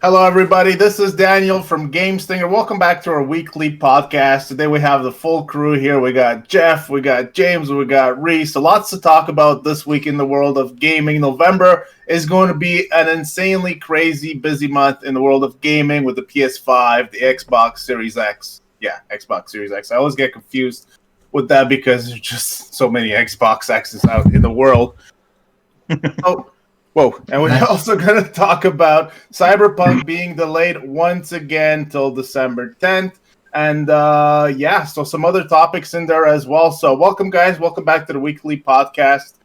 Hello, everybody. This is Daniel from Gamestingr. Welcome back to our weekly podcast. Today we have the full crew here. We got Jeff, we got James, we got Reese. So lots to talk about this week in the world of gaming. November is going to be an insanely crazy, busy month in the world of gaming with the PS5, the Xbox Series X. Yeah, Xbox Series X. I always get confused with that because there's just so many Xbox X's out in the world. Oh. Whoa, and we're also going to talk about Cyberpunk being delayed once again till December 10th. And so some other topics in there as well. So welcome, guys. Welcome back to the weekly podcast.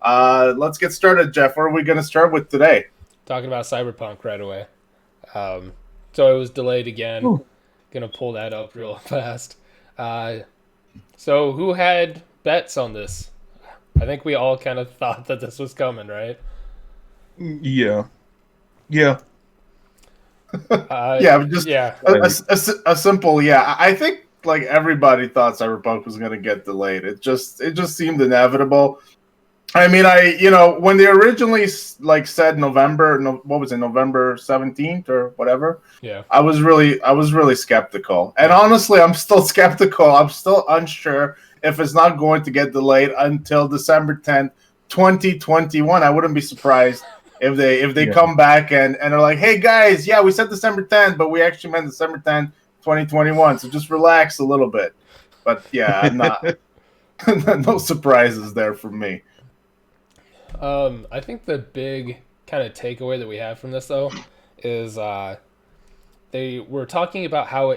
Let's get started, Jeff. What are we going to start with today? Talking about Cyberpunk right away. So it was delayed again. Going to pull that up real fast. So who had bets on this? I think we all kind of thought that this was coming, right? Yeah. A simple yeah. I think like everybody thought Cyberpunk was going to get delayed. It just seemed inevitable. I mean, when they originally said November 17th or whatever. Yeah. I was really skeptical. And honestly, I'm still skeptical. I'm still unsure if it's not going to get delayed until December 10th, 2021. I wouldn't be surprised if they come back and are like, hey guys, yeah, we said December 10th, but we actually meant December 10th, 2021. So just relax a little bit. But yeah, I'm not no surprises there for me. I think the big kind of takeaway that we have from this though is they were talking about how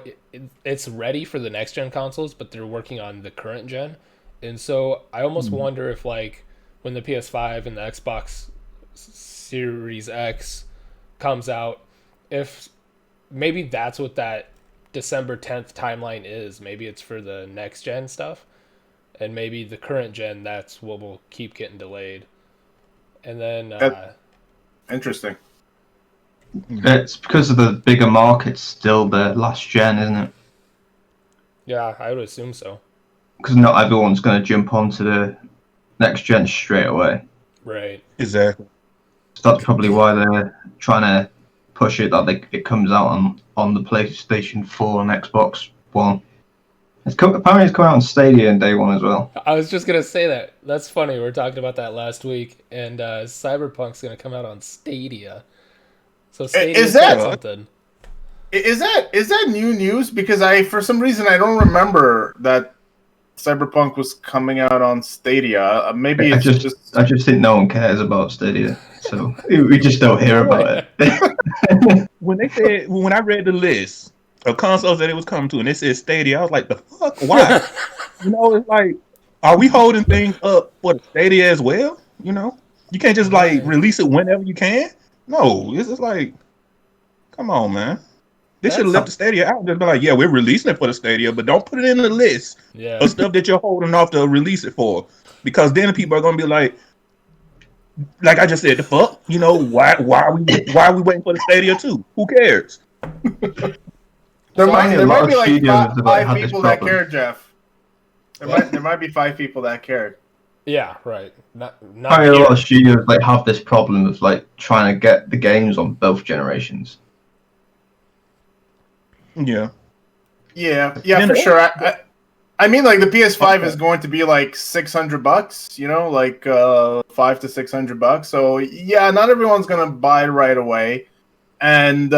it's ready for the next gen consoles, but they're working on the current gen. And so I almost wonder if like when the PS5 and the Xbox Series X comes out, if maybe that's what that December 10th timeline is. Maybe it's for the next gen stuff, and maybe the current gen, that's what will keep getting delayed. And then interesting. It's because of the bigger market still the last gen, isn't it? Yeah, I would assume so. Because not everyone's going to jump onto the next gen straight away. Right. Exactly. So that's probably why they're trying to push it that it comes out on the PlayStation 4 and Xbox One. Apparently it's coming out on Stadia in day one as well. I was just going to say that. That's funny. We were talking about that last week, and Cyberpunk's going to come out on Stadia. So Stadia's got something. Is that new news? Because for some reason I don't remember that Cyberpunk was coming out on Stadia. Maybe I just think no one cares about Stadia, so we just don't hear about it. When I read the list of consoles that it was coming to, and it said Stadia, I was like, the fuck? Why? It's like, are we holding things up for the Stadia as well? You can't just like release it whenever you can. No, it's just like, come on, man. They should have left the Stadia out. Just be like, yeah, we're releasing it for the Stadia, but don't put it in the list of stuff that you're holding off to release it for. Because then people are gonna be like I just said, the fuck? Why are we waiting for the Stadia too? Who cares? There might be like five people that care, Jeff. There might be 5 people that cared. Yeah, right. Not a lot of studios have this problem of trying to get the games on both generations. Yeah, for sure. I mean, the PS5 is going to be $600, $500 to $600. So yeah, not everyone's gonna buy right away. And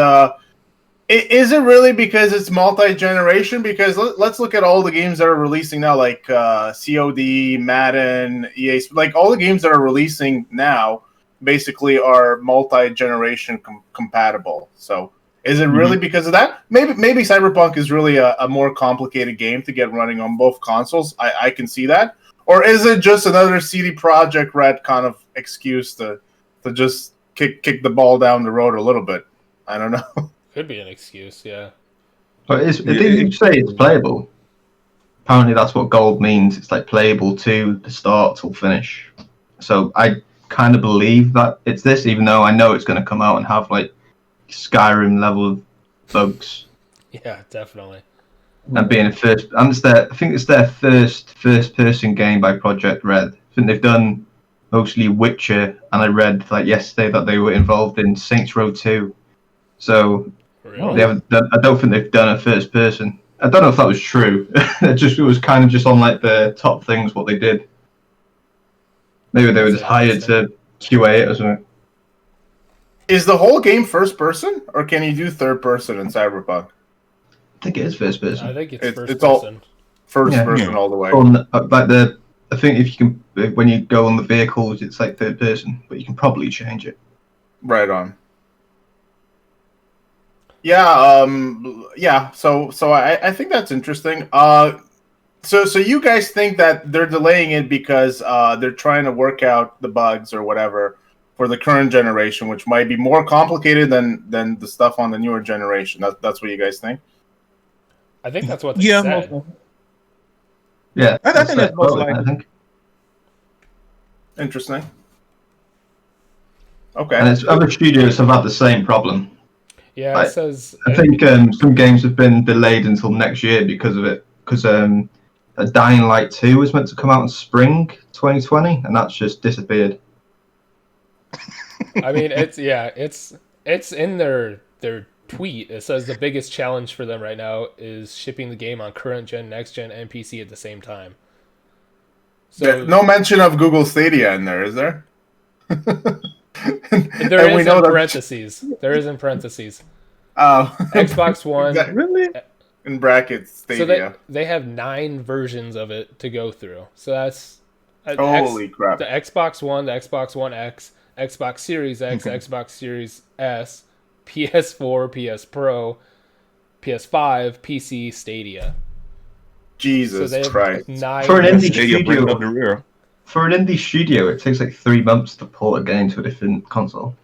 is it really because it's multi-generation? Because let's look at all the games that are releasing now, like COD, Madden, EA, all the games that are releasing now basically are multi-generation compatible. So. Is it really because of that? Maybe Cyberpunk is really a more complicated game to get running on both consoles. I can see that. Or is it just another CD Projekt Red kind of excuse to just kick the ball down the road a little bit? I don't know. Could be an excuse, yeah. But did say it's playable? Apparently that's what gold means. It's playable to the start till finish. So I kind of believe that it's this, even though I know it's going to come out and have Skyrim level of bugs. Yeah, definitely. And being I think it's their first person game by Project Red. I think they've done mostly Witcher, and I read yesterday that they were involved in Saints Row 2. So Really? they haven't done, I don't think they've done a first person. I don't know if that was true. It was kind of just on like the top things what they did. Maybe they were That's just hired to QA it or something. Is the whole game first person, or can you do third person in Cyberpunk? I think it is first person. I think it's It's- first it's all- person. First Yeah. person all the way. I think if you can, when you go on the vehicles, it's like third person, but you can probably change it. Right on. Yeah. So I think that's interesting. So you guys think that they're delaying it because they're trying to work out the bugs or whatever for the current generation, which might be more complicated than the stuff on the newer generation. That's what you guys think? I think that's what they Yeah, said. Yeah, I think that's most I likely. think. Interesting. And Okay. it's, other studios have had the same problem. Yeah, Right. it says. I think some games have been delayed until next year because of it. Because Dying Light 2 was meant to come out in spring 2020, and that's just disappeared. I mean, it's in their tweet. It says the biggest challenge for them right now is shipping the game on current gen, next gen, and PC at the same time. So No mention of Google Stadia in there, is there? there And we is know in that- parentheses. There is in parentheses. Xbox One. Exactly. Really? In brackets, So Stadia. they have 9 versions of it to go through. So that's Holy crap. the Xbox One, the Xbox One X, Xbox Series X, Okay. Xbox Series S, PS4, PS Pro, PS5, PC, Stadia. Jesus so they have Christ. 9 For an indie versions. Stadia bringing studio, up the rear. for an indie studio, it takes like 3 months to port a game to a different console.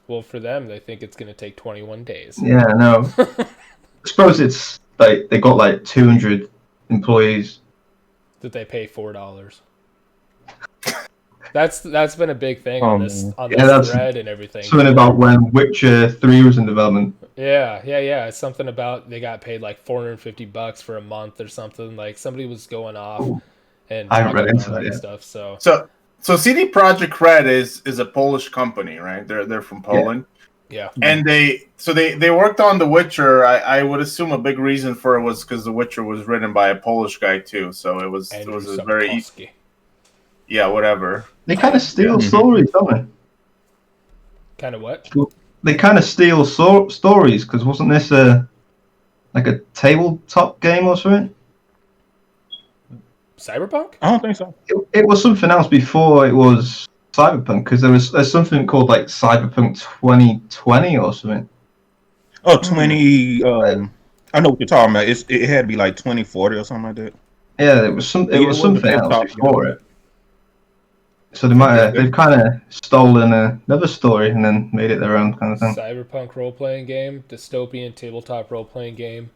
Well, for them, they think it's going to take 21 days. Yeah, I know. I suppose it's like they got like 200 employees. That they pay $4. That's been a big thing Oh, on this man. Yeah, that's thread and everything. Something about when Witcher 3 was in development. Yeah. It's something about they got paid like $450 for a month or something. Like somebody was going off and I haven't talking read into about that and yet. stuff. So So CD Projekt Red is a Polish company, right? They're from Poland. yeah, And they worked on The Witcher. I would assume a big reason for it was because The Witcher was written by a Polish guy too. So it was Andrew a very Sapkowski. whatever. They kind of steal Yeah. stories, don't Kind of what? they? They kind of steal stories, because wasn't this like a tabletop game or something? Cyberpunk? I don't think so. It was something else before it was Cyberpunk, because there's something called like Cyberpunk 2020 or something. Oh, 20. I know what you're talking about. It had to be like 2040 or something like that. Yeah, it was it was something the else tabletop before game. it. So they've kind of stolen another story and then made it their own kind of thing. Cyberpunk role-playing game, dystopian tabletop role-playing game.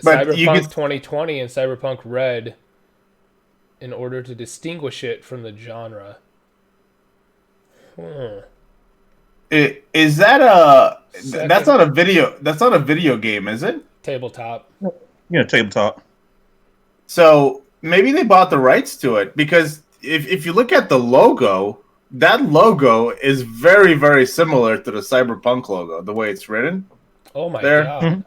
But you Cyberpunk could- 2020 and Cyberpunk Red, in order to distinguish it from the genre. Is that a Second. that's not a video game, is it? Tabletop. Yeah, tabletop. So maybe they bought the rights to it, because if you look at the logo, that logo is very, very similar to the Cyberpunk logo, the way it's written. Oh my There. god. Mhm.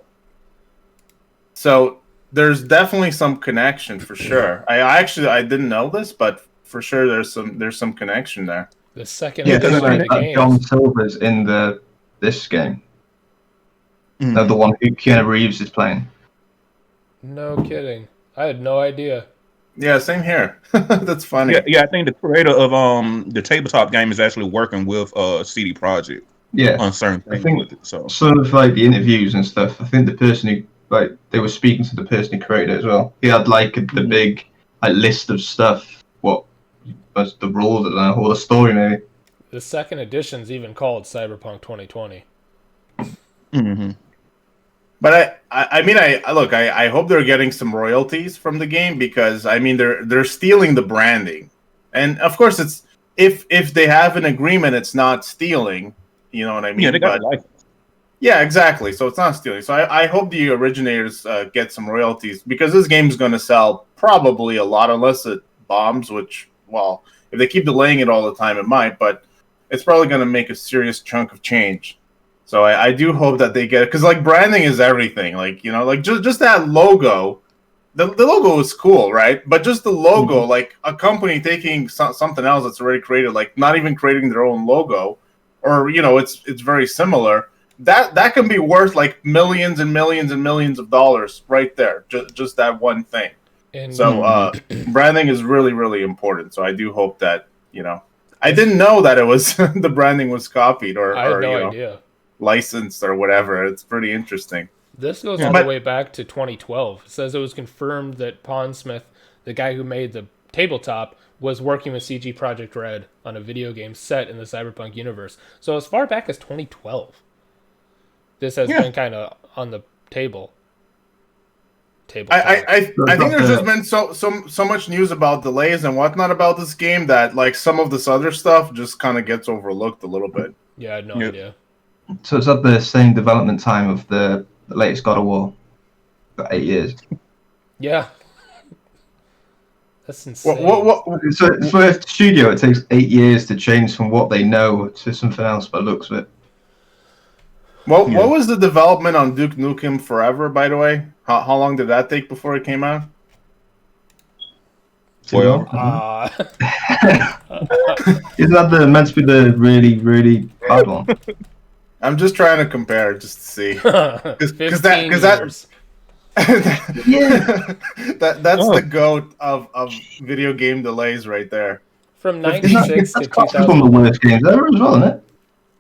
So there's definitely some connection for sure. I didn't know this, but for sure there's some connection there. The second Yeah, edition because of the game. John Silver's in this game. Mhm. The one who Keanu Reeves is playing. No kidding. I had no idea. Yeah, same here. That's funny. Yeah, I think the creator of the tabletop game is actually working with CD Projekt Yeah. on certain I things think- with it. So Some of like the interviews and stuff, I think the person who they were speaking to the person who created it as well. He had like the big list of stuff. What was the rules? I don't know, or the story maybe. The second edition's even called Cyberpunk 2020. mhm. But I hope they're getting some royalties from the game, because I mean they're stealing the branding, and of course it's if they have an agreement, it's not stealing. You know what I mean? Yeah, they got But- the license. yeah, exactly. So it's not stealing. So I hope the originators get some royalties, because this game's going to sell probably a lot, unless it bombs. Which, well, if they keep delaying it all the time, it might. But it's probably going to make a serious chunk of change. So I do hope that they get it, because like branding is everything. Like, you know, like just that logo. The logo is cool, right? But just the logo, like a company taking something else that's already created, like not even creating their own logo, or you know, it's very similar. That can be worth like millions and millions and millions of dollars right there. Just that one thing. And So branding is really, really important. So I do hope that, you know, I didn't know that it was the branding was copied or I had no you know, idea. licensed or whatever. It's pretty interesting. This goes all the way back to 2012. It says it was confirmed that Pondsmith, the guy who made the tabletop, was working with CG Projekt Red on a video game set in the Cyberpunk universe. So as far back as 2012, this has been kind of on the table. I think there's just been so much news about delays and whatnot about this game that like some of this other stuff just kind of gets overlooked a little bit. Yeah, I had no idea. So it's at the same development time of the latest God of War, for 8 years. Yeah, that's insane. So for a studio, it takes 8 years to change from what they know to something else by the looks of it. What was the development on Duke Nukem Forever, by the way? How long did that take before it came out? Well, isn't that meant to be the really, really hard one? I'm just trying to compare, just to see. Because that's the goat of video game delays right there. From 96 to That's one of the worst games ever as well, isn't it?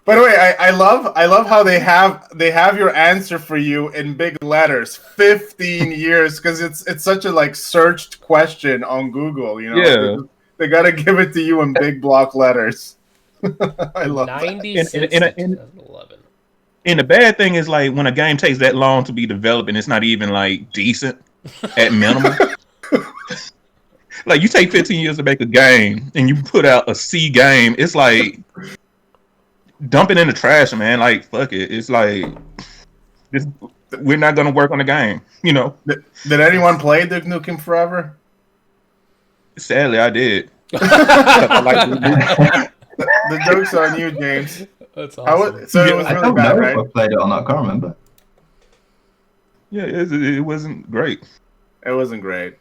By the way, I love how they have your answer for you in big letters, 15 years, because it's such a like searched question on Google. You know, Yeah. they got to give it to you in big block letters. I love 96 that. to 2011. And the bad thing is like when a game takes that long to be developed and it's not even like decent at minimum. Like you take 15 years to make a game and you put out a C game, it's like dump it in the trash, man. Like fuck it. It's like we're not gonna work on the game, you know. Did anyone play Duke Nukem Forever? Sadly, I did. The joke's on you, James. That's awesome. So it was I really don't bad, know right? if I played it or not. I can't remember. Yeah, it wasn't great. It wasn't great.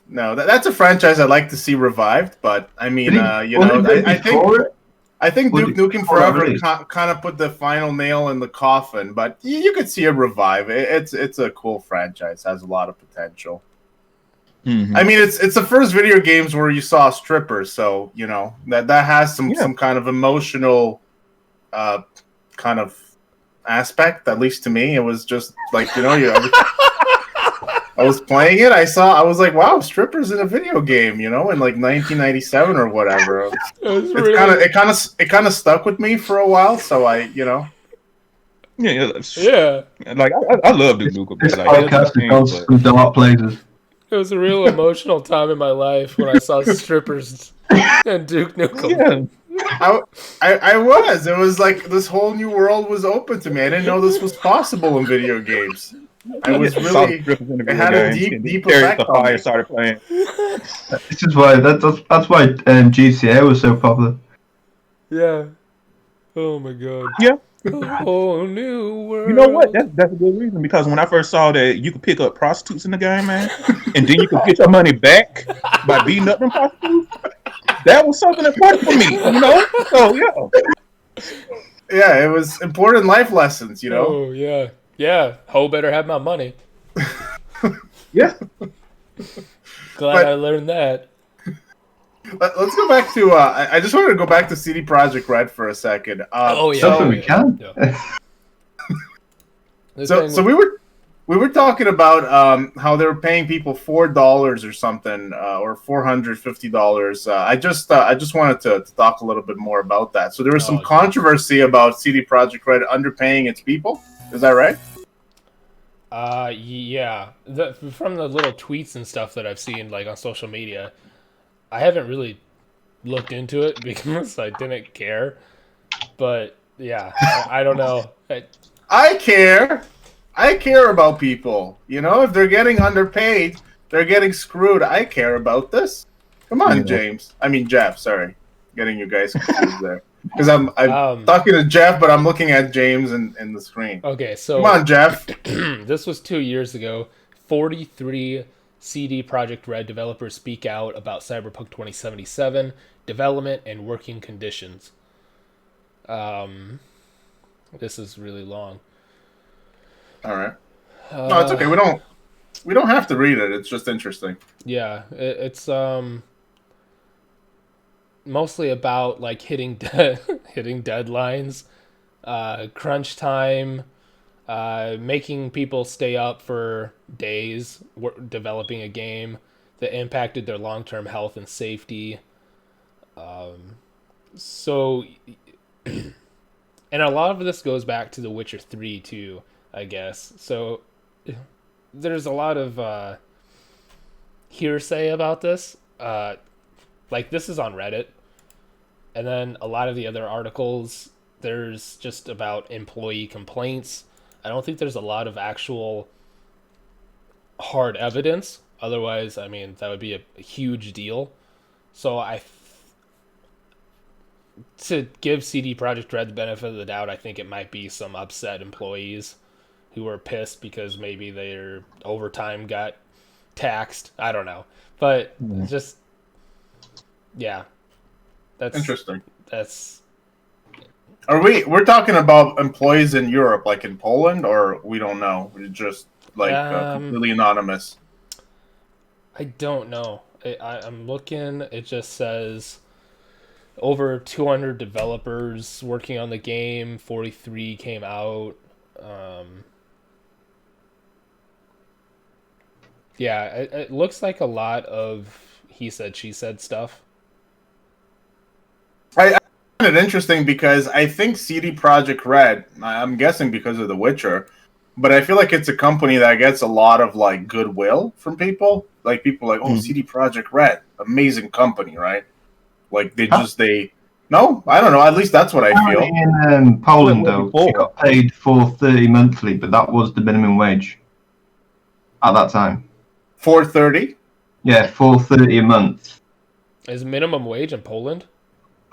No, that's a franchise I'd like to see revived, but I mean, you know, I think Duke Nukem Forever kind of put the final nail in the coffin, but you could see it revive. It's a cool franchise, has a lot of potential. Mm-hmm. I mean, it's the first video games where you saw strippers, so you know that has some kind of emotional, kind of aspect. At least to me, it was just like, you know, I was playing it. I was like, wow, strippers in a video game, you know, in like 1997 or whatever. It kind of stuck with me for a while. So you know. Yeah. Like I love Duke Nukem. This like, podcast has gone some dark places. It was a real emotional time in my life when I saw strippers and Duke Nukem. Yeah. I was. It was like this whole new world was open to me. I didn't know this was possible in video games. I was really. It had a deep effect the on fire me. started playing. This is why that's why GTA was so popular. Yeah. Oh my god. Yeah. A whole new world. You know what? That's a good reason, because when I first saw that you could pick up prostitutes in the game, man, and then you could get your money back by beating up them prostitutes, that was something important for me, you know? So, yeah. Yeah, it was important life lessons, you know? Oh, yeah. Yeah. Ho better have my money. Yeah. Glad I learned that. Let's go back to. I just wanted to go back to CD Projekt Red for a second. Something we can. Yeah. So we were talking about how they were paying people $4 or something, or $450. I just wanted to talk a little bit more about that. So there was some controversy about CD Projekt Red underpaying its people. Is that right? Yeah. From the little tweets and stuff that I've seen, like on social media. I haven't really looked into it because I didn't care, but yeah, I don't know. I care. I care about people. You know, if they're getting underpaid, they're getting screwed. I care about this. Come on, James. I mean, Jeff. Sorry, getting you guys confused there. because I'm talking to Jeff, but I'm looking at James in the screen. Okay, so come on, Jeff. This was 2 years ago. 43 CD Projekt Red developers speak out about Cyberpunk 2077 development and working conditions. This is really long. All right. No, it's okay. We don't have to read it. It's just interesting. Yeah, it's mostly about like hitting deadlines, crunch time, making people stay up for days developing a game that impacted their long-term health and safety. So, and a lot of this goes back to The Witcher 3 too, I guess. So there's a lot of hearsay about this. Like this is on Reddit. And then a lot of the other articles, there's just about employee complaints. I don't think there's a lot of actual hard evidence. Otherwise, I mean, that would be a huge deal. So to give CD Projekt Red the benefit of the doubt, I think it might be some upset employees who are pissed because maybe their overtime got taxed. I don't know. But just, yeah. That's interesting. We're talking about employees in Europe, like in Poland, or we don't know? We're just like completely anonymous. I don't know. I'm looking. It just says over 200 developers working on the game. 43 came out. Yeah, it looks like a lot of he said, she said stuff. I find it interesting because I think CD Projekt Red, I'm guessing because of The Witcher, but I feel like it's a company that gets a lot of like goodwill from people. Like people like, oh, CD Projekt Red, amazing company, right? Like they no, I don't know. At least that's what I feel. In Poland, though, you got paid $4.30 monthly, but that was the minimum wage at that time. $4.30? Yeah, $4.30 a month. Is minimum wage in Poland?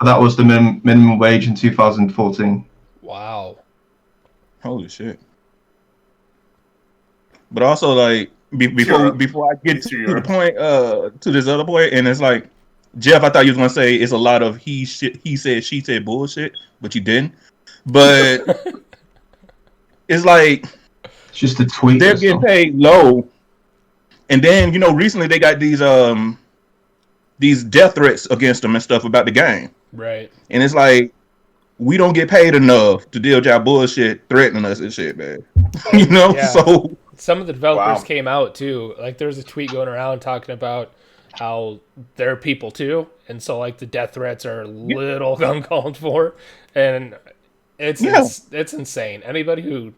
That was the minimum wage in 2014. Wow. Holy shit. But also, like, before I get to the point, to this other point, and it's like, Jeff, I thought you was going to say it's a lot of he said, she said bullshit, but you didn't. But it's like, it's just a tweet. They're getting paid low. And then, recently they got these death threats against them and stuff about the game. Right. And it's like, we don't get paid enough to deal with y'all bullshit threatening us and shit, man. Yeah. So some of the developers came out too. Like there was a tweet going around talking about how they're people too. And so like the death threats are a little uncalled for. And it's insane. Anybody who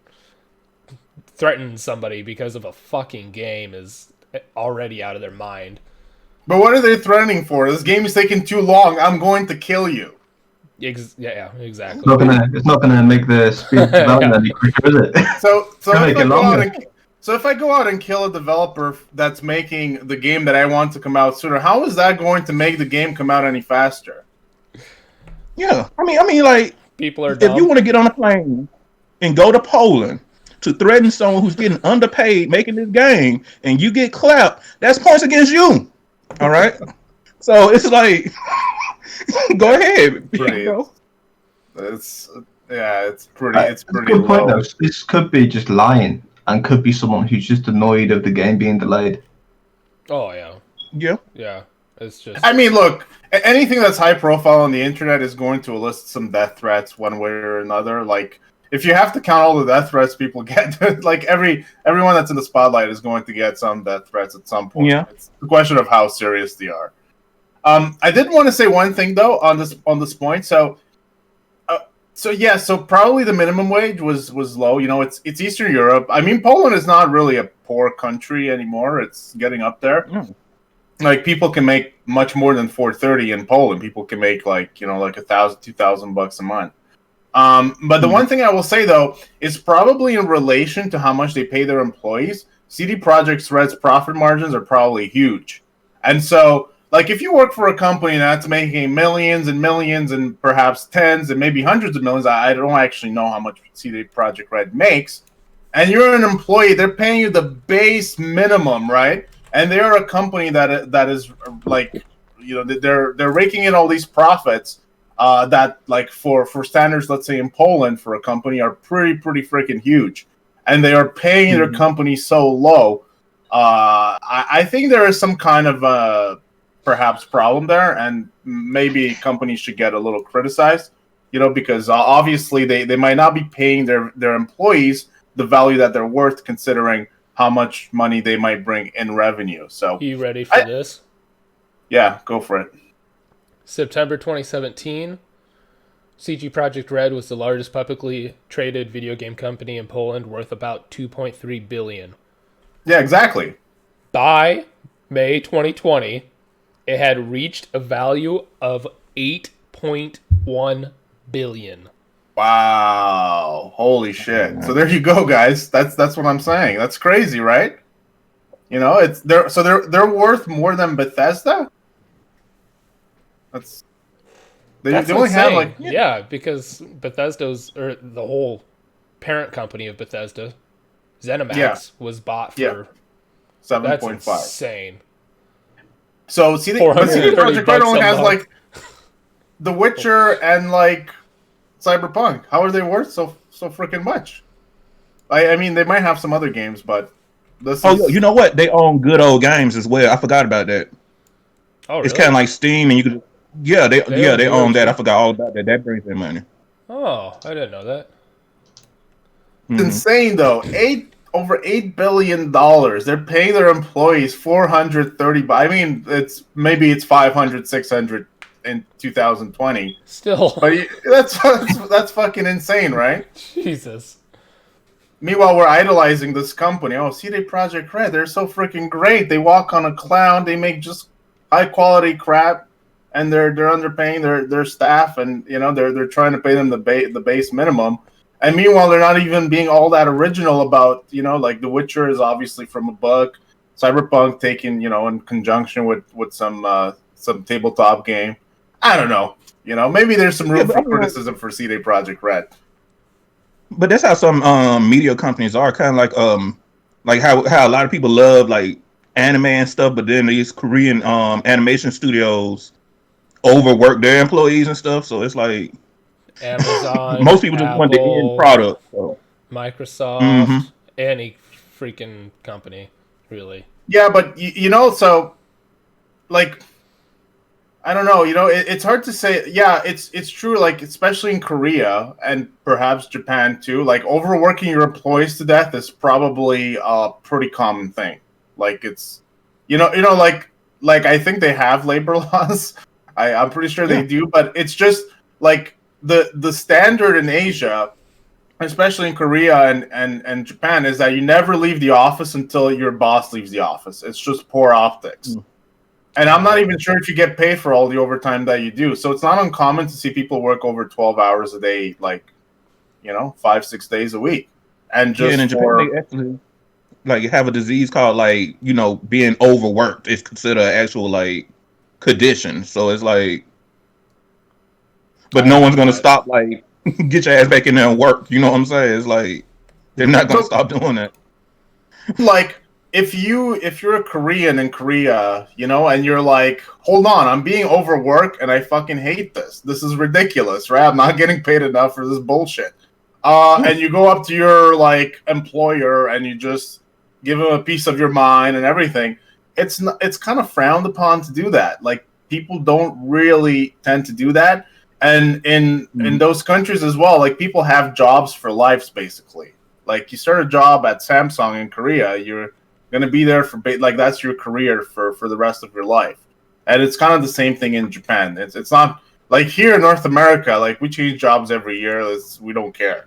threatens somebody because of a fucking game is already out of their mind. But what are they threatening for? This game is taking too long. I'm going to kill you. Yeah, exactly. It's not gonna make the speed of development any quicker, is it? So if I go out and kill a developer that's making the game that I want to come out sooner, how is that going to make the game come out any faster? Yeah, I mean, like people are dumb. If you want to get on a plane and go to Poland to threaten someone who's getting underpaid making this game, and you get clapped, that's points against you. All right, so it's like, go ahead. Right. It's pretty. It's pretty. Good point, though. This could be just lying, and could be someone who's just annoyed of the game being delayed. Oh yeah. It's just. I mean, look, anything that's high profile on the internet is going to elicit some death threats one way or another. Like, if you have to count all the death threats people get, like everyone that's in the spotlight is going to get some death threats at some point. Yeah. It's a question of how serious they are. I did want to say one thing though on this point. So probably the minimum wage was low. It's Eastern Europe. I mean, Poland is not really a poor country anymore. It's getting up there. Mm. Like people can make much more than $4.30 in Poland. People can make like $1,000-$2,000 a month. But the one thing I will say though is probably in relation to how much they pay their employees, CD Projekt Red's profit margins are probably huge. And so like if you work for a company that's making millions and millions and perhaps tens and maybe hundreds of millions, I don't actually know how much CD Projekt Red makes, and you're an employee, they're paying you the base minimum, right? And they're a company that is like, they're raking in all these profits that, like, for standards, let's say in Poland, for a company are pretty freaking huge, and they are paying their company so low. I think there is some kind of perhaps problem there, and maybe companies should get a little criticized, because obviously they might not be paying their employees the value that they're worth, considering how much money they might bring in revenue. So, you ready for this? Yeah, go for it. September 2017, CG Projekt Red was the largest publicly traded video game company in Poland, worth about $2.3 billion. Yeah, exactly. By May 2020, it had reached a value of $8.1 billion. Wow! Holy shit! So there you go, guys. That's what I'm saying. That's crazy, right? They're worth more than Bethesda. They only have like because Bethesda's, or the whole parent company of Bethesda, ZeniMax, was bought for 7.5. That's insane. So CD Projekt Red only has like The Witcher and like Cyberpunk. How are they worth so freaking much? I mean, they might have some other games, but you know what? They own Good Old Games as well. I forgot about that. Oh, really? It's kind of like Steam, and you could. They own that. I forgot all about that. That brings their money. Oh, I didn't know that. It's insane, though. Over $8 billion. They're paying their employees $430. I mean, it's 500, 600 in 2020. Still, but that's fucking insane, right? Jesus. Meanwhile, we're idolizing this company. Oh, CD Projekt Red, they're so freaking great. They walk on a cloud. They make just high quality crap, and they're underpaying their staff, and they're trying to pay them the base minimum. And meanwhile, they're not even being all that original about, like The Witcher is obviously from a book, Cyberpunk taken, in conjunction with some tabletop game. I don't know. Maybe there's some room for criticism for CD Projekt Red. But that's how some media companies are, kind of like how a lot of people love like anime and stuff, but then these Korean animation studios overwork their employees and stuff. So it's like Amazon, most people just want the end product. So. Microsoft, any freaking company, really. Yeah, but so like, I don't know. It's hard to say. Yeah, it's true. Like, especially in Korea and perhaps Japan too. Like, overworking your employees to death is probably a pretty common thing. Like, it's like I think they have labor laws. I'm pretty sure they do, but it's just like the standard in Asia, especially in Korea and Japan, is that you never leave the office until your boss leaves the office. It's just poor optics. And I'm not even sure if you get paid for all the overtime that you do. So it's not uncommon to see people work over 12 hours a day, like, 5-6 days a week. And just and in Japan, they actually like have a disease called like, being overworked. It's considered an actual like condition. So it's like, but no one's going to stop, like, get your ass back in there and work. You know what I'm saying? It's like, they're not going to stop doing that. Like, if you're a Korean in Korea, and you're like, hold on, I'm being overworked and I fucking hate this. This is ridiculous, right? I'm not getting paid enough for this bullshit. And you go up to your like employer and you just give him a piece of your mind and everything. It's kind of frowned upon to do that. Like, people don't really tend to do that. And in those countries as well, like, people have jobs for lives, basically. Like, you start a job at Samsung in Korea, you're going to be there for like, that's your career for the rest of your life. And it's kind of the same thing in Japan. It's not like here in North America, like, we change jobs every year. We don't care.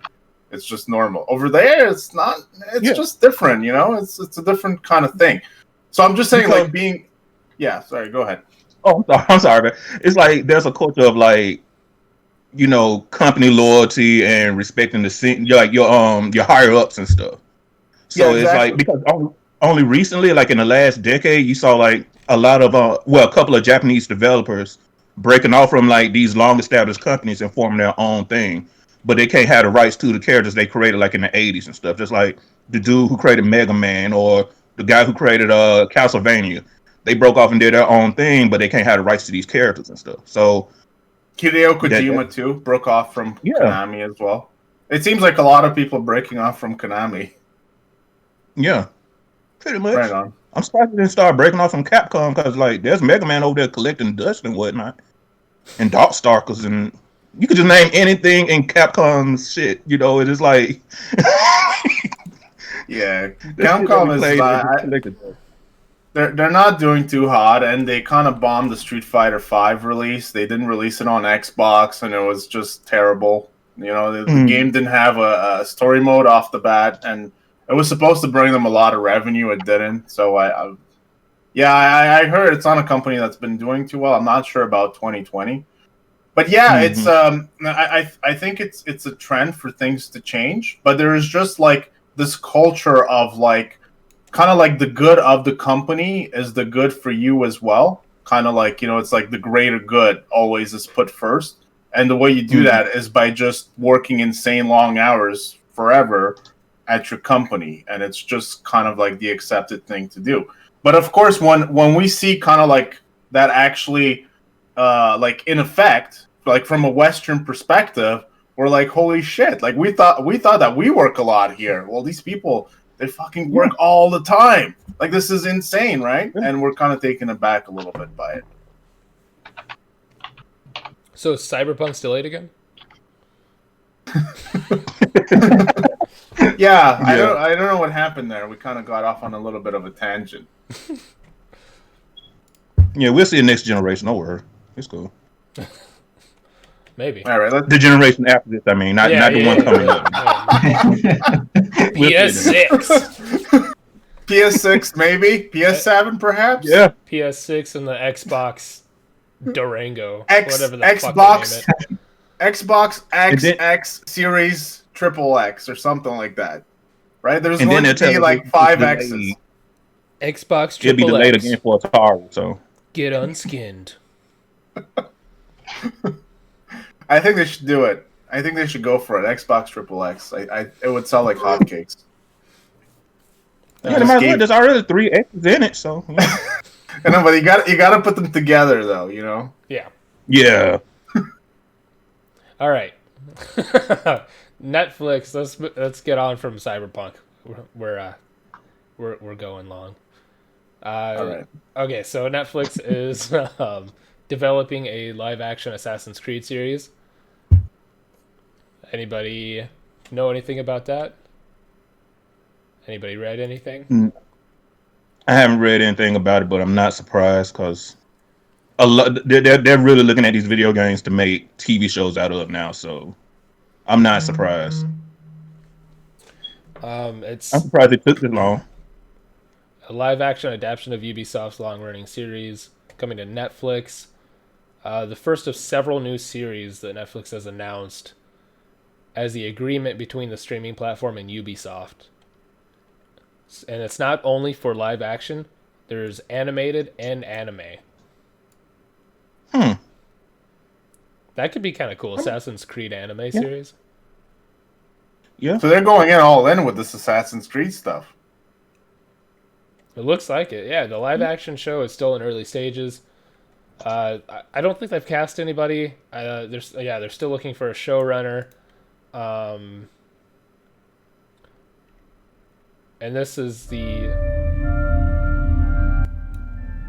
It's just normal. Over there, it's not. It's just different, It's a different kind of thing. So I'm just saying, like, being. Yeah, sorry. Go ahead. Oh, I'm sorry, man. It's like there's a culture of like, company loyalty and respecting the scene, like your higher ups and stuff. So it's like only recently, like in the last decade, you saw like a lot of a couple of Japanese developers breaking off from like these long established companies and forming their own thing. But they can't have the rights to the characters they created like in the 80s and stuff. Just like the dude who created Mega Man or the guy who created Castlevania. They broke off and did their own thing, but they can't have the rights to these characters and stuff. So Hideo Kojima too broke off from Yeah. Konami as well. It seems like a lot of people breaking off from Konami. yeah, pretty much. Right on. I'm surprised they didn't start breaking off from Capcom because like there's Mega Man over there collecting dust and whatnot, and Darkstalkers, and you could just name anything in Capcom's shit. You know, it is like Yeah, Capcom is they're not doing too hot, and they kind of bombed the Street Fighter V release. They didn't release it on Xbox, and it was just terrible. You know, the game didn't have a story mode off the bat, and it was supposed to bring them a lot of revenue. It didn't. So I heard it's on a company that's been doing too well. I'm not sure about 2020, but yeah, it's I think it's a trend for things to change. But there is just like this culture of like kind of like the good of the company is the good for you as well. Kind of like, you know, it's like the greater good always is put first. And the way you do that is by just working insane long hours forever at your company. And it's just kind of like the accepted thing to do. But of course, when we see kind of like that actually like in effect, like from a Western perspective, we're like, holy shit, like we thought that we work a lot here. Well, these people, they fucking work all the time. Like, this is insane, right? And we're kind of taken aback a little bit by it. So is Cyberpunk's delayed again? Yeah, I don't know what happened there. We kind of got off on a little bit of a tangent. Yeah, we'll see the next generation. Don't worry, it's cool. Maybe. All right, The generation after this, I mean, not the one coming up. PS6. PS6 maybe, PS7 perhaps. Yeah, PS6 and the Xbox Durango, X, whatever the Xbox, fuck they name Xbox X, And then- X Series Triple X or something like that, right? There's And going then to they'll be tell like you 5 it's X's. delayed. it. Xbox It'll be Triple delayed X. again for Atari. So Get unskinned. I think they should do it. I think they should go for it. Xbox Triple X. It would sell like hotcakes. yeah, there's already 3 X's in it. So yeah. I know, but you got to put them together though. You know. Yeah. yeah. All right. Netflix. Let's get on from Cyberpunk. We're going long. All right. Okay, so Netflix is developing a live-action Assassin's Creed series. Anybody know anything about that? Anybody read anything? I haven't read anything about it, but I'm not surprised because a lot they're really looking at these video games to make TV shows out of now. So I'm not surprised. I'm surprised it took this long. A live-action adaptation of Ubisoft's long-running series coming to Netflix. The first of several new series that Netflix has announced as the agreement between the streaming platform and Ubisoft. And it's not only for live action. There's animated and anime. That could be kind of cool. Assassin's Creed anime series. Yeah. So they're going all in with this Assassin's Creed stuff. It looks like it. Yeah, the live action show is still in early stages. I don't think they've cast anybody. They're still looking for a showrunner. And this is the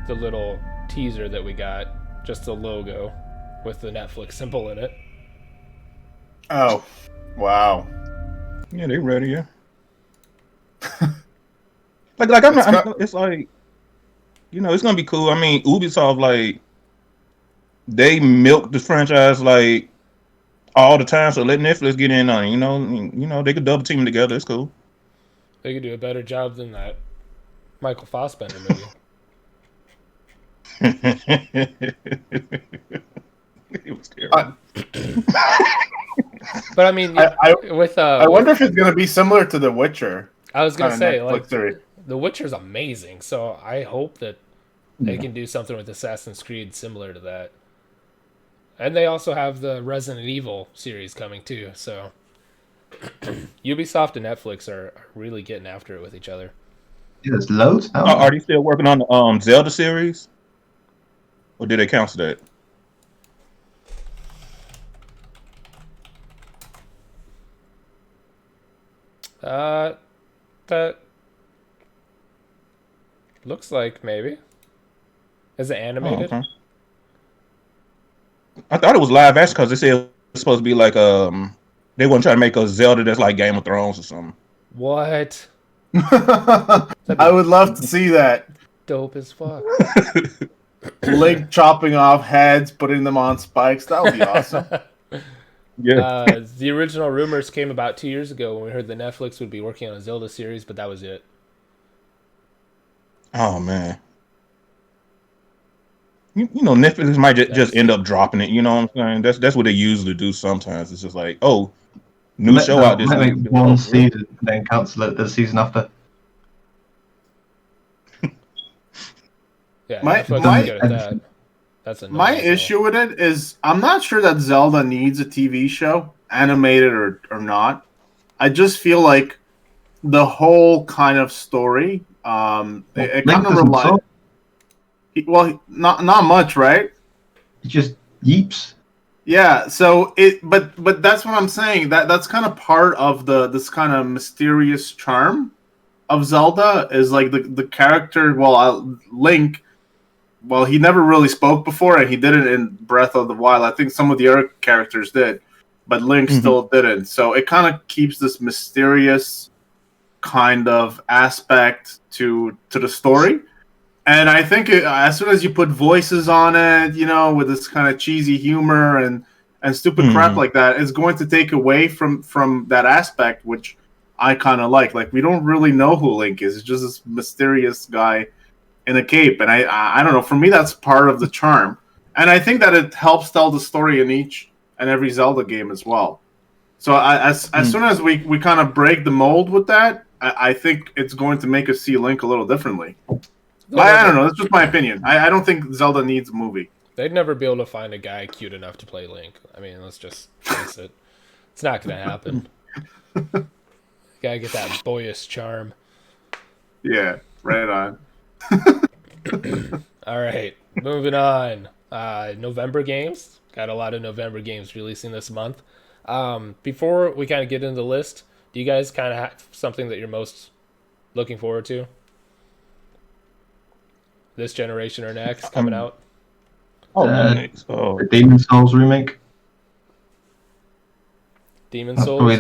little teaser that we got, just the logo with the Netflix symbol in it. Oh, wow. Yeah, they ready. Yeah. like it's like, you know, it's gonna be cool. I mean, Ubisoft, like, they milk the franchise like all the time, so let Netflix get in on it. You know, they could double team together. It's cool. They could do a better job than that Michael Fassbender movie. It was terrible. But I mean, I wonder if it's gonna be similar to The Witcher. I was gonna say, like, The Witcher's amazing, so I hope that they can do something with Assassin's Creed similar to that. And they also have the Resident Evil series coming too, so Ubisoft and Netflix are really getting after it with each other. Yeah, there's loads now. Are they still working on the Zelda series? Or did they cancel that? That looks like maybe. Is it animated? Oh, okay. I thought it was live action because they said it was supposed to be like they want to try to make a Zelda that's like Game of Thrones or something. What? I would love to see that. Dope as fuck. Link chopping off heads, putting them on spikes. That would be awesome. Yeah. The original rumors came about 2 years ago when we heard that Netflix would be working on a Zelda series, but that was it. Oh man. You know, Netflix might just end up dropping it. You know what I'm saying? That's what they usually do sometimes. It's just like, oh, new show out this Make week. one season, then cancel it the season after. Yeah, My- Netflix my- is good at that. That's annoying. My as well. issue with it is I'm not sure that Zelda needs a TV show, animated or not. I just feel like the whole kind of story, it kind Link of doesn't relies. talk, Well, not much, right? he just yeeps. Yeah. So but that's what I'm saying. That's kind of part of this kind of mysterious charm of Zelda is like the character. Well, Link. Well, he never really spoke before, and he did it in Breath of the Wild. I think some of the other characters did, but Link still didn't. So it kind of keeps this mysterious kind of aspect to the story. And I think as soon as you put voices on it, you know, with this kind of cheesy humor and stupid crap like that, it's going to take away from that aspect, which I kind of like. Like, we don't really know who Link is. It's just this mysterious guy in a cape, and I don't know. For me, that's part of the charm, and I think that it helps tell the story in each and every Zelda game as well. So as soon as we kind of break the mold with that, I think it's going to make us see Link a little differently. I don't know. That's just my opinion. I don't think Zelda needs a movie. They'd never be able to find a guy cute enough to play Link. I mean, let's just face it. It's not going to happen. Gotta get that boyish charm. Yeah, right on. All right, moving on. November games. Got a lot of November games releasing this month. Before we kind of get into the list, do you guys kind of have something that you're most looking forward to? This generation or next coming out? The Demon Souls remake. Demon That's Souls?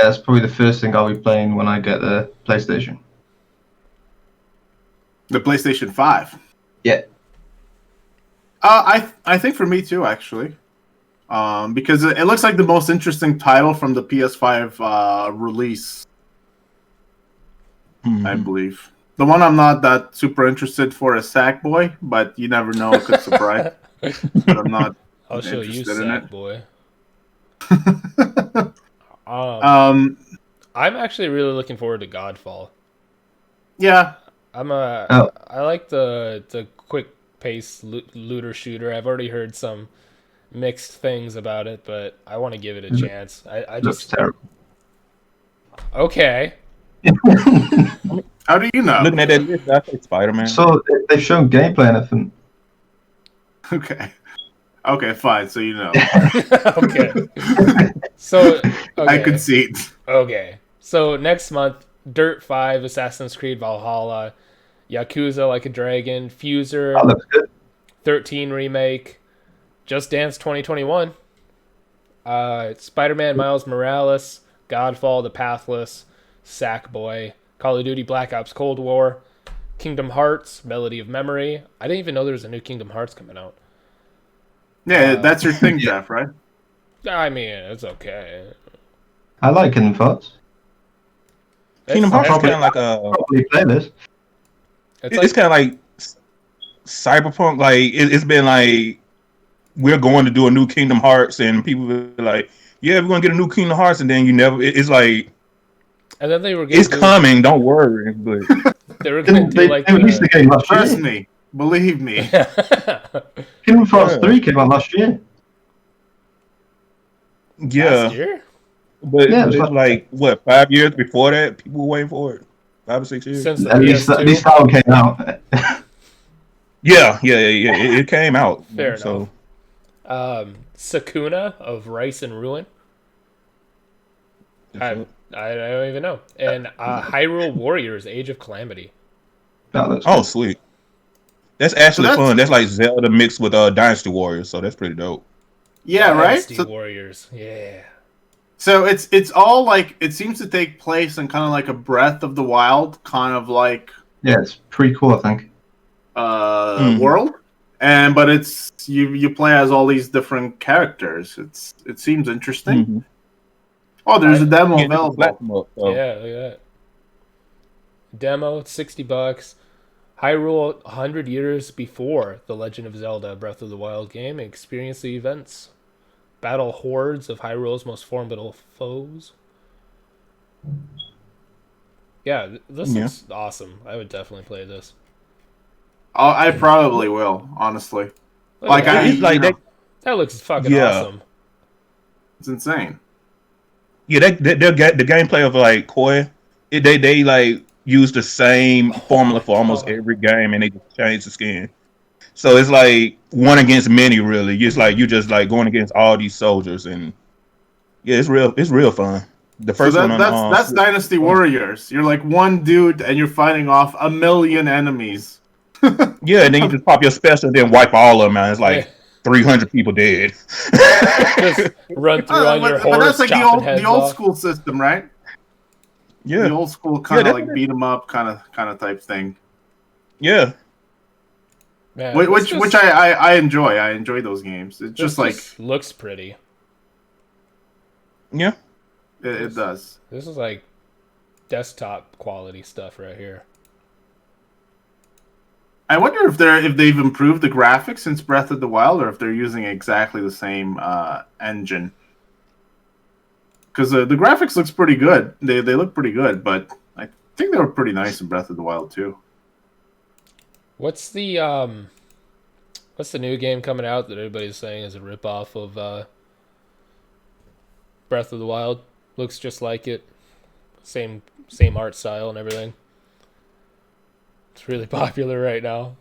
that's probably the first thing I'll be playing when I get the PlayStation. The PlayStation 5. Yeah. I think for me too, actually. Because it looks like the most interesting title from the PS5 release, I believe. The one I'm not that super interested for is Sackboy, but you never know, it could surprise. But I'm not I'll show you, interested in it. Sackboy. Um, I'm actually really looking forward to Godfall. yeah, I like the quick pace looter shooter. I've already heard some mixed things about it, but I want to give it a chance. I Looks just terrible. okay. how do you know? Looking at that list, I say Spider-Man. So they've shown gameplay and everything. Okay, fine. So you know, Okay. So I concede. Okay. So next month, Dirt 5, Assassin's Creed Valhalla, Yakuza Like a Dragon, Fuser, That looks good. 13 Remake, Just Dance 2021, Spider-Man Miles Morales, Godfall, The Pathless, Sackboy, Call of Duty Black Ops Cold War, Kingdom Hearts, Melody of Memory. I didn't even know there was a new Kingdom Hearts coming out. Yeah, that's your thing, Jeff, right? I mean, it's okay. I like Kingdom Hearts. Kingdom Hearts is It's kind of like a. Probably play this. It's kind of like Cyberpunk. Like it's been like we're going to do a new Kingdom Hearts, and people are like, "Yeah, we're going to get a new Kingdom Hearts," and then you never. It's like And then they were gonna It's coming. Don't worry. But They were gonna do They like released the game last Trust year. me, believe me. Kingdom Hearts Yeah. 3 came out last year. yeah, last year. but Yeah, it was it's like what 5 years before that, people were waiting for it. 5 or 6 years. Since the At least PS2. that one came out. Yeah. It came out. Fair So Sakuna of Rice and Ruin. I don't even know. And Hyrule Warriors: Age of Calamity. That looks oh good. sweet. That's actually that's- fun. That's like Zelda mixed with Dynasty Warriors, so that's pretty dope. Yeah, right. Dynasty So, Warriors. Yeah. so it's all like it seems to take place in kind of like a Breath of the Wild kind of like Yeah, it's pretty cool, I think. world, but it's you play as all these different characters. It seems interesting. Mhm. Oh, there's a demo Yeah, they can available. flat them up, so. Yeah, look at that. Demo, $60. Hyrule 100 years before The Legend of Zelda Breath of the Wild game. Experience the events. Battle hordes of Hyrule's most formidable foes. Yeah, this looks awesome. I would definitely play this. I probably will, honestly. Look Like at that. It's like That looks fucking Yeah. awesome. it's insane. the gameplay of like Koi, they like use the same formula for almost every game, and they just change the skin. So it's like one against many, really. It's like you just like going against all these soldiers, and yeah, it's real fun. The So first one on that's Dynasty Warriors. You're like one dude and you're fighting off 1,000,000 enemies. yeah, and then you just pop your special, and then wipe all of them out. It's like 300 people dead. Just run through on your but horse, that's like chopping heads the old off. school system, right? Yeah, The old school kind of Yeah, like beat 'em up kind of type thing. yeah. Man, Which this which I enjoy. I enjoy those games. It's just like looks pretty. Yeah. it does. This is like desktop quality stuff right here. I wonder if they've improved the graphics since Breath of the Wild, or if they're using exactly the same engine. Because the graphics looks pretty good. They look pretty good, but I think they were pretty nice in Breath of the Wild too. What's the new game coming out that everybody's saying is a ripoff of Breath of the Wild? Looks just like it. Same art style and everything. It's really popular right now.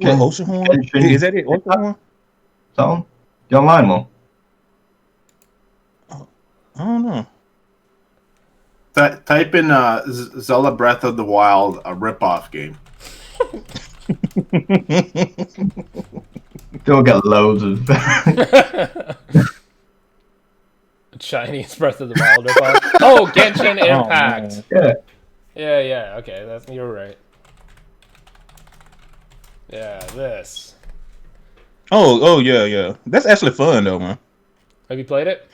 Well, Oceanhorn? Genshin. Is that it? Oceanhorn? That one? The online one? I don't know. Type in Zelda Breath of the Wild, a ripoff game. They'll get loads of. Chinese Breath of the Wild ripoff. Oh, Genshin Impact. Yeah. Yeah. Okay, you're right. Yeah, this. Oh, yeah. That's actually fun, though, man. Have you played it?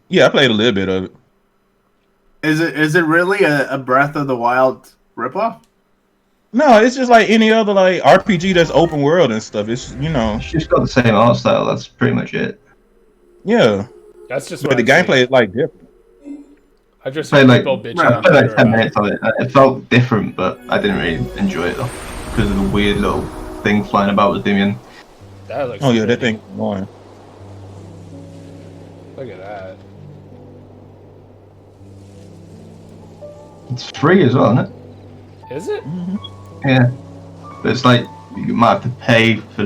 Yeah, I played a little bit of it. Is it really a Breath of the Wild ripoff? No, it's just like any other like RPG that's open world and stuff. It's It's just got the same art style. That's pretty much it. Yeah, That's just but what the I've gameplay seen. is like different. I've just Played heard like, people bitching right, I on played Twitter like 10 about minutes of it. It felt different, but I didn't really enjoy it though because of the weird little thing flying about with Damien. that. Looks Oh yeah, that pretty. thing annoying. Look at that. It's free as well, isn't it? Is it? Yeah. But it's like you might have to pay for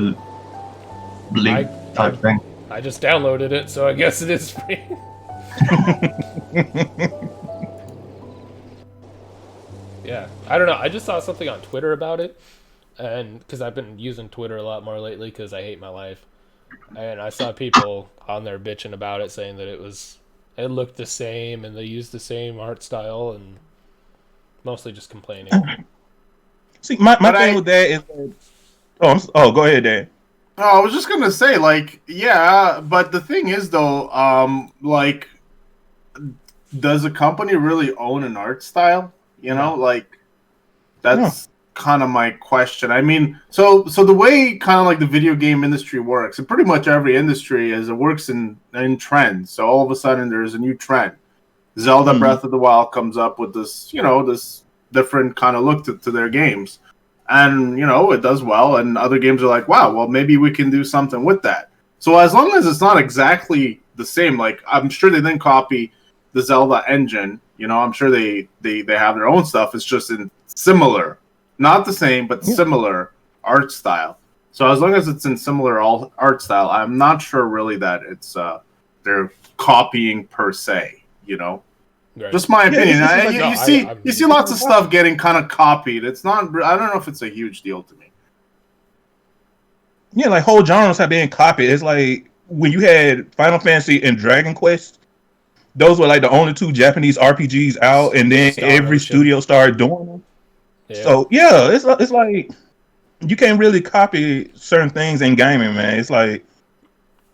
league type thing. I just downloaded it, so I guess it is free. Yeah, I don't know. I just saw something on Twitter about it, and because I've been using Twitter a lot more lately because I hate my life, and I saw people on there bitching about it, saying that it looked the same and they used the same art style, and mostly just complaining. See, my thing with that is, go ahead, Dan. Oh, I was just gonna say, like, yeah, but the thing is, though, like, does a company really own an art style? You know, like, that's kind of my question. I mean, so the way kind of like the video game industry works, and pretty much every industry, is it works in trends. So all of a sudden, there's a new trend. Zelda Breath of the Wild comes up with this, this different kind of look to their games. And, it does well. And other games are like, wow, well, maybe we can do something with that. So as long as it's not exactly the same, like, I'm sure they didn't copy the Zelda engine. I'm sure they have their own stuff. It's just in similar, not the same, but similar art style. So as long as it's in similar art style, I'm not sure really that it's they're copying per se. Right. Just my opinion. You see lots of stuff getting kind of copied. It's not. I don't know if it's a huge deal to me. Yeah, like whole genres have been copied. It's like when you had Final Fantasy and Dragon Quest. Those were like the only 2 Japanese RPGs out, and then every studio started doing them. Yeah. So yeah, it's like you can't really copy certain things in gaming, man. It's like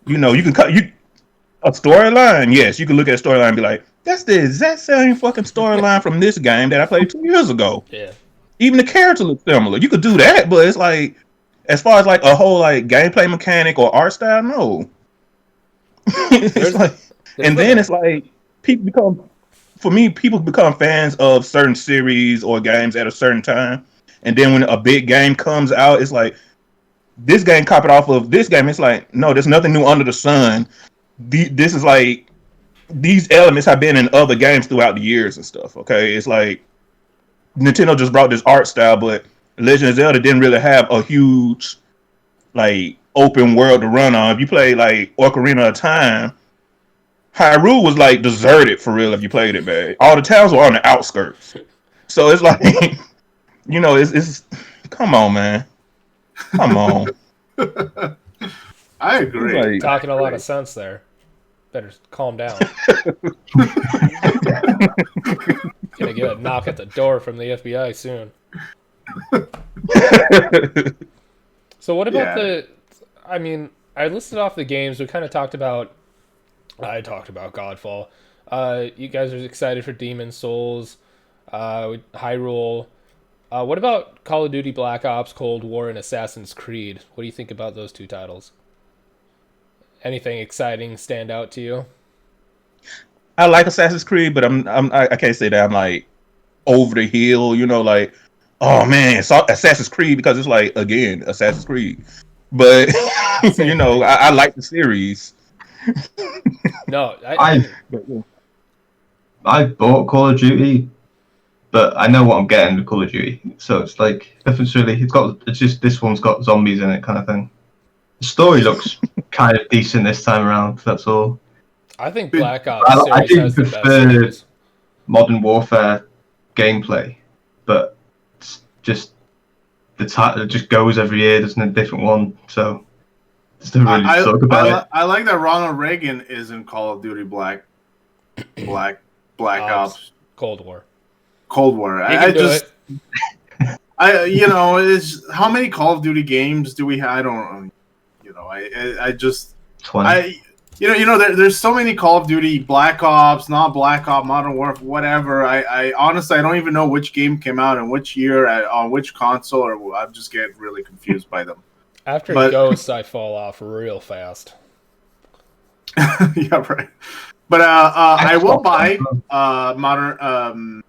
you can cut a storyline. Yes, you can look at a storyline and be like, that's the exact same fucking storyline from this game that I played 2 years ago. Yeah. Even the character looks similar. You could do that, but it's like as far as like a whole like gameplay mechanic or art style, no. It's like, and then it's like people become fans of certain series or games at a certain time, and then when a big game comes out, it's like this game copied off of this game. It's like, no, there's nothing new under the sun. This is like these elements have been in other games throughout the years and stuff. Okay, it's like Nintendo just brought this art style, but Legend of Zelda didn't really have a huge like open world to run on. If you play like Ocarina of Time, Hyrule was like deserted for real if you played it bad. All the towns were on the outskirts. So it's like, it's come on, man. Come on. I agree. Like, talking a lot of sense there. Better calm down. Gonna get a knock at the door from the FBI soon. So what about I listed off the games. We kind of talked about Godfall. You guys are excited for Demon's Souls, Hyrule. What about Call of Duty Black Ops, Cold War, and Assassin's Creed? What do you think about those 2 titles? Anything exciting stand out to you? I like Assassin's Creed, but I can't say that I'm like over the hill. Like, oh man, it's Assassin's Creed because it's like again Assassin's Creed. But I like the series. No, I bought Call of Duty, but I know what I'm getting with Call of Duty. So it's like nothing's really. It's just this one's got zombies in it, kind of thing. The story looks kind of decent this time around. That's all. I think Black Ops series has the best series. Modern Warfare gameplay, but it's just the title just goes every year. There's a different one, so. I like that Ronald Reagan is in Call of Duty Black Ops. Cold War. It's how many Call of Duty games do we have? I don't, I just 20. There's so many Call of Duty Black Ops, not Black Ops, Modern Warfare, whatever. I honestly I don't even know which game came out in which year on which console, or I just get really confused by them. After Ghosts, I fall off real fast. Yeah, right. But I will buy modern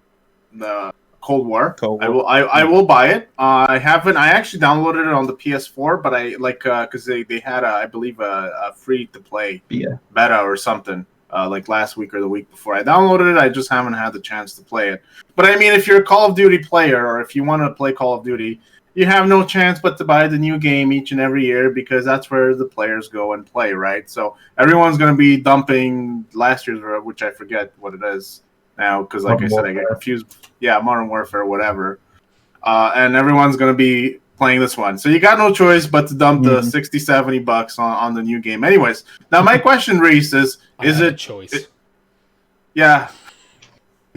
Cold War. I will buy it. I haven't. I actually downloaded it on the PS4, but I because they had I believe a free to play beta or something like last week or the week before. I downloaded it. I just haven't had the chance to play it. But I mean, if you're a Call of Duty player, or if you want to play Call of Duty, you have no chance but to buy the new game each and every year because that's where the players go and play, right? So everyone's going to be dumping last year's, which I forget what it is now because, like I said, I get confused. Yeah, Modern Warfare, whatever. And everyone's going to be playing this one. So you got no choice but to dump the $60-$70 on the new game. Anyways, now my question, Reese, is it a choice? Yeah,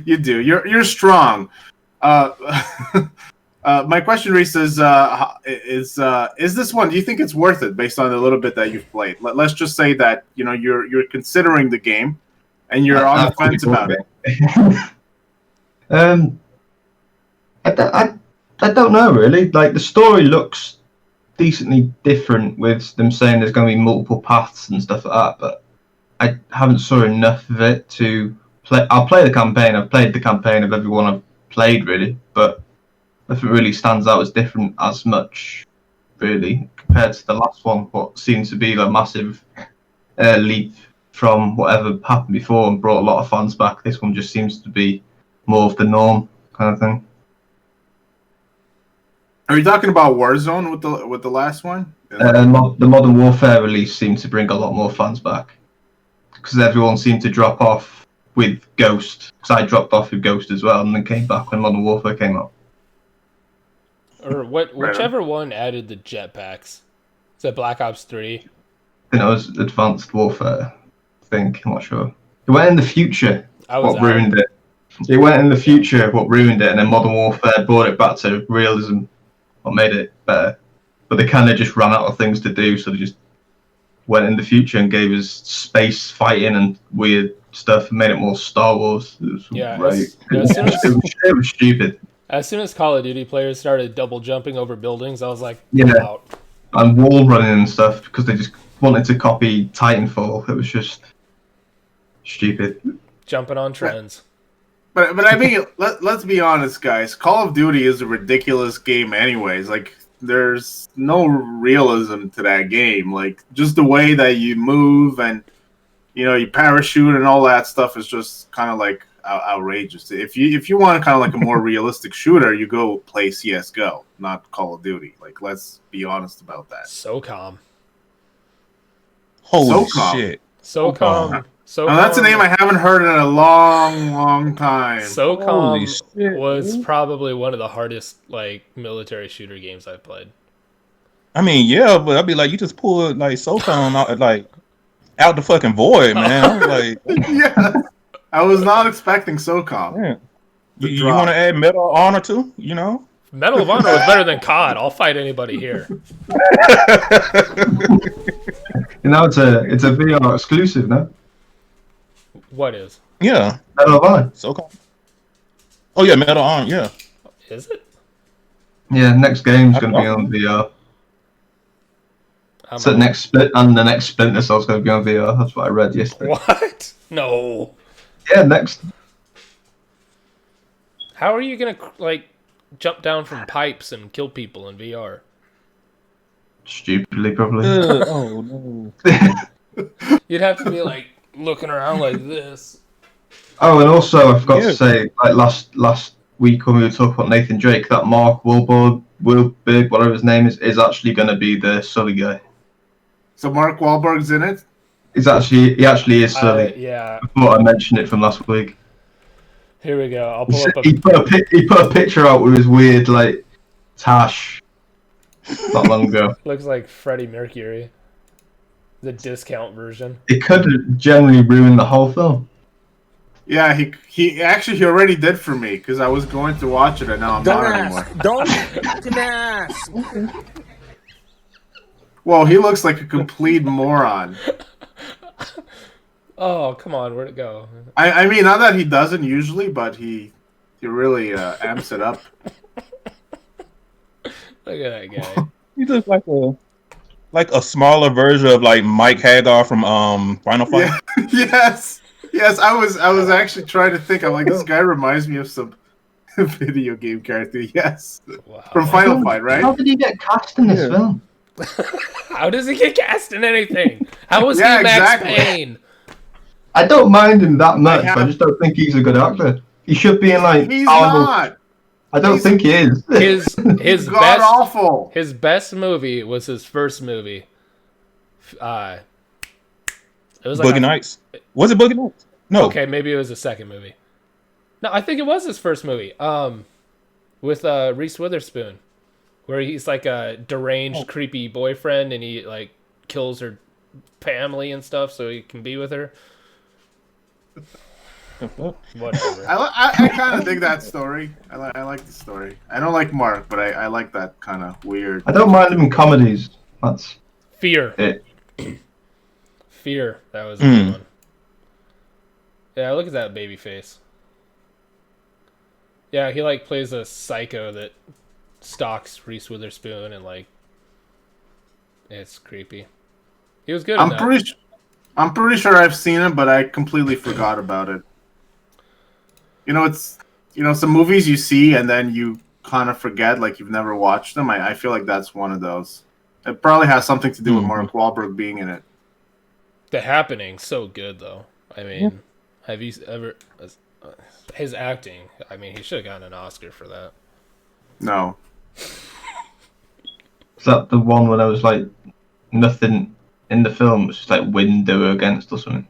you do. You're strong. My question, Reese, is this one? Do you think it's worth it based on the little bit that you've played? Let's just say that you're considering the game, and you're on the fence about it. I don't know really. Like the story looks decently different with them saying there's going to be multiple paths and stuff like that, but I haven't saw enough of it to I'll play the campaign. I've played the campaign of everyone I've played really, but nothing really stands out as different as much really compared to the last one. What seems to be a massive leap from whatever happened before and brought a lot of fans back. This one just seems to be more of the norm kind of thing. Are you talking about Warzone with the last one? The Modern Warfare release seemed to bring a lot more fans back because everyone seemed to drop off with Ghost. Because I dropped off with Ghost as well, and then came back when Modern Warfare came out. Or whichever one added the jetpacks. Is that Black Ops 3? I think it was Advanced Warfare. I think, I'm not sure. It went in the future. Ruined it. It went in the future. What ruined it, and then Modern Warfare brought it back to realism. What made it better. But they kind of just ran out of things to do, so they just went in the future and gave us space fighting and weird stuff and made it more Star Wars. It was great. It was stupid. As soon as Call of Duty players started double jumping over buildings, I was like, out. And wall running and stuff because they just wanted to copy Titanfall. It was just stupid. Jumping on trends. But I mean, let's be honest, guys. Call of Duty is a ridiculous game anyways. Like, there's no realism to that game. Like, just the way that you move and, you parachute and all that stuff is just kind of like outrageous. If you want kind of like a more realistic shooter, you go play CSGO, not Call of Duty. Like, let's be honest about that. SOCOM. Holy shit. SOCOM. Now, that's a name I haven't heard in a long, long time. SOCOM was probably one of the hardest military shooter games I've played. I mean, yeah, but I'd be like, you just pulled SOCOM out the fucking void, man. I was like, yeah, I was not expecting SOCOM. Yeah. You want to add Medal of Honor too? Medal of Honor was better than COD. I'll fight anybody here. It's a VR exclusive, no? What is? Yeah. Medal of Honor. SOCOM. Oh yeah, Medal of Honor. Yeah. Is it? Yeah, next game's going to be on VR. So the next Splinter Cell's going to be on VR. That's what I read yesterday. What? No. Yeah, next. How are you going to jump down from pipes and kill people in VR? Stupidly, probably. Oh no. You'd have to be looking around like this. Oh, and also I forgot to say, last week when we were talking about Nathan Drake, that Mark Wahlberg, whatever his name is actually going to be the Sully guy. So Mark Wahlberg's in it? He actually is Sully. Yeah. I thought I mentioned it from last week. Here we go. I'll pull up He put a picture out with his weird tash not long ago. Looks like Freddie Mercury. The discount version. It could generally ruin the whole film. Yeah, he already did for me because I was going to watch it and now I'm not anymore. Don't ask. Well, he looks like a complete moron. Oh, come on, where'd it go? I mean, not that he doesn't usually, but he really amps it up. Look at that guy. He looks like a smaller version of Mike Hagar from Final Fight. Yeah. Yes. I was actually trying to think. I'm like, this guy reminds me of some video game character. Yes, wow. From Final Fight, right? How did he get cast in this film? How does he get cast in anything? How was he Max Payne? I don't mind him that much. I just don't think he's a good actor. He should be in He's not. I don't think he is. His god awful. His best movie was his first movie. It was Boogie Nights. Was it Boogie Nights? No. Okay, maybe it was the second movie. No, I think it was his first movie. With Reese Witherspoon, where he's a deranged, creepy boyfriend, and he kills her family and stuff so he can be with her. Whatever. I kind of dig that story. I like the story. I don't like Mark, but I like that kind of weird. I don't mind him in comedies. That's Fear. it. Fear. That was a good one. Yeah, look at that baby face. Yeah, he plays a psycho that stalks Reese Witherspoon and it's creepy. He was good. I'm pretty sure I've seen it, but I completely forgot about it. it's some movies you see and then you kind of forget, like you've never watched them. I feel like that's one of those. It probably has something to do with Mark Wahlberg being in it. The Happening, so good though. I mean, have you ever his acting? I mean, he should have gotten an Oscar for that. No. Is that the one where there was like nothing in the film? It was just like wind they were against or something.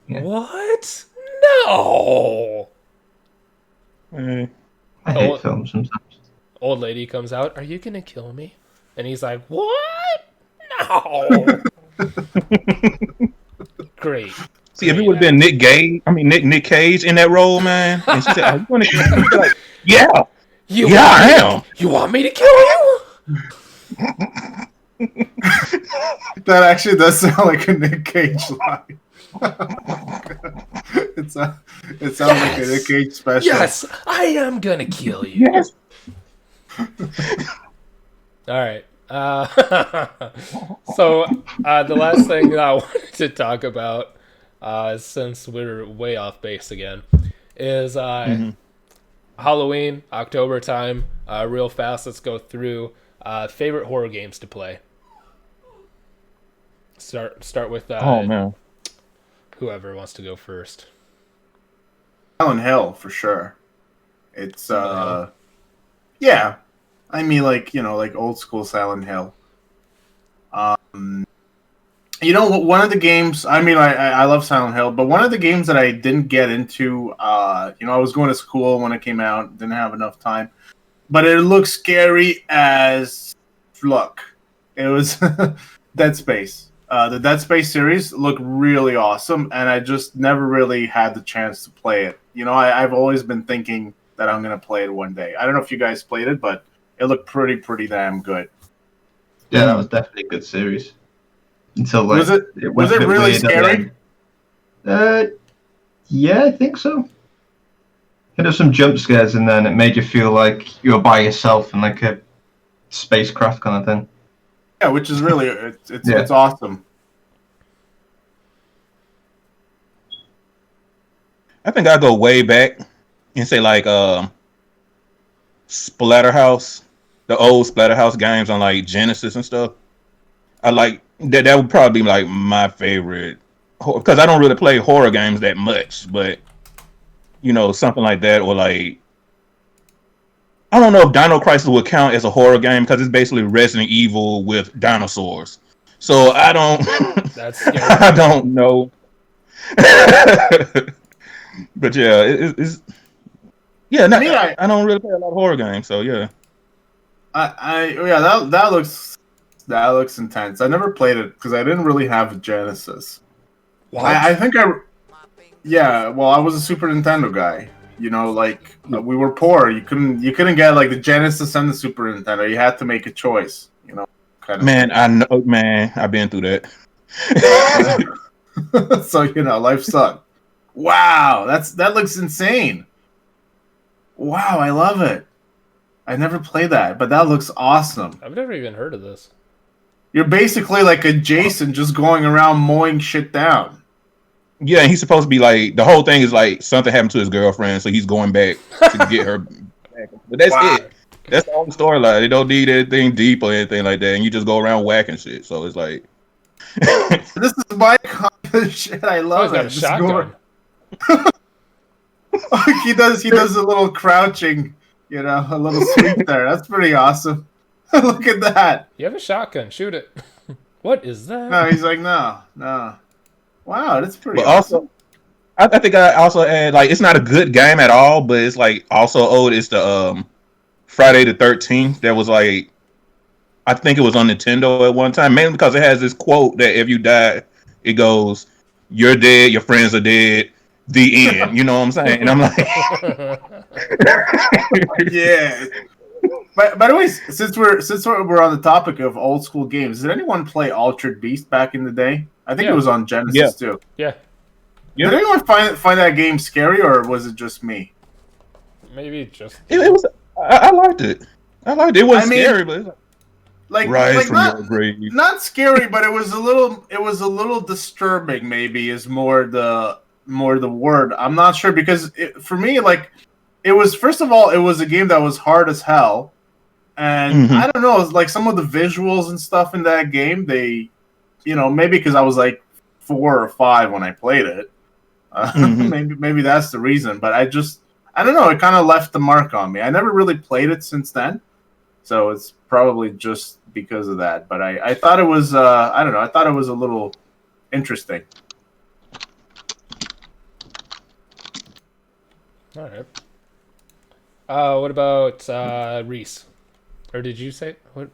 Yeah. What? No. I hate films sometimes. Old lady comes out. Are you gonna kill me? And he's like, "What? No." Great. See, if it would have been Nick Cage in that role, man, and she said, "Are you going to kill me?" He'd be like, "Yeah, I am." You want me to kill you? That actually does sound like a Nick Cage line. It sounds like a Nick Cage special. Yes, I am gonna kill you. Yes. All right. So the last thing that I wanted to talk about, since we're way off base again, is Halloween, October time. Real fast, let's go through favorite horror games to play. Start with Oh man, whoever wants to go first. Silent Hill for sure. It's yeah. I mean, like old school Silent Hill. One of the games. I mean, I love Silent Hill, but one of the games that I didn't get into. I was going to school when it came out, didn't have enough time, but it looked scary as look. It was Dead Space. The Dead Space series looked really awesome, and I just never really had the chance to play it. I've always been thinking that I'm going to play it one day. I don't know if you guys played it, but it looked pretty damn good. Yeah, that was definitely a good series. Until like, was it really scary? Yeah, I think so. It had some jump scares, and then it made you feel like you were by yourself in like a spacecraft kind of thing. Yeah, which is really it's awesome. I think I go way back and say like Splatterhouse, the old Splatterhouse games on like Genesis and stuff. I like that. That would probably be like my favorite, because I don't really play horror games that much. But something like that, or like I don't know if Dino Crisis would count as a horror game because it's basically Resident Evil with dinosaurs. So I don't. That's scary. I don't know. But yeah, it's yeah. I don't really play a lot of horror games, so yeah. That looks intense. I never played it because I didn't really have a Genesis. What? I think well, I was a Super Nintendo guy. We were poor. You couldn't get like the Genesis and the Super Nintendo. You had to make a choice. Kind of. Man, I know. Man, I've been through that. So life sucked. Wow, that looks insane. Wow, I love it. I never played that, but that looks awesome. I've never even heard of this. You're basically like a Jason just going around mowing shit down. Yeah, and he's supposed to be like, the whole thing is like something happened to his girlfriend, so he's going back to get her back. But that's it. That's the only storyline. They don't need anything deep or anything like that, and you just go around whacking shit. So it's like, this is my kind of shit. I love it. Got a shotgun. He does a little crouching, a little sweep there. That's pretty awesome. Look at that. You have a shotgun. Shoot it. What is that? No, he's like, no. Wow, that's pretty but awesome. Also, I think I also add, like, it's not a good game at all, but it's like also old. It's the Friday the 13th. That was like, I think it was on Nintendo at one time, mainly because it has this quote that if you die, it goes, "You're dead, your friends are dead, the end." You know what I'm saying? And I'm like, yeah. By the way, since we're on the topic of old school games, did anyone play Altered Beast back in the day? I think it was on Genesis too. Yeah. Did anyone find that game scary, or was it just me? Maybe just it was. I liked it. I liked it. It wasn't scary, but it's like your grave. Not scary, but it was a little disturbing. Maybe is more the more the word. I'm not sure because for me, like, it was first of all, it was a game that was hard as hell, and I don't know, it was like some of the visuals and stuff in that game. They, maybe because I was like 4 or 5 when I played it. Maybe that's the reason. But I don't know. It kind of left the mark on me. I never really played it since then, so it's probably just because of that. But I thought it was I don't know. I thought it was a little interesting. All right. What about Reese? Or did you say what?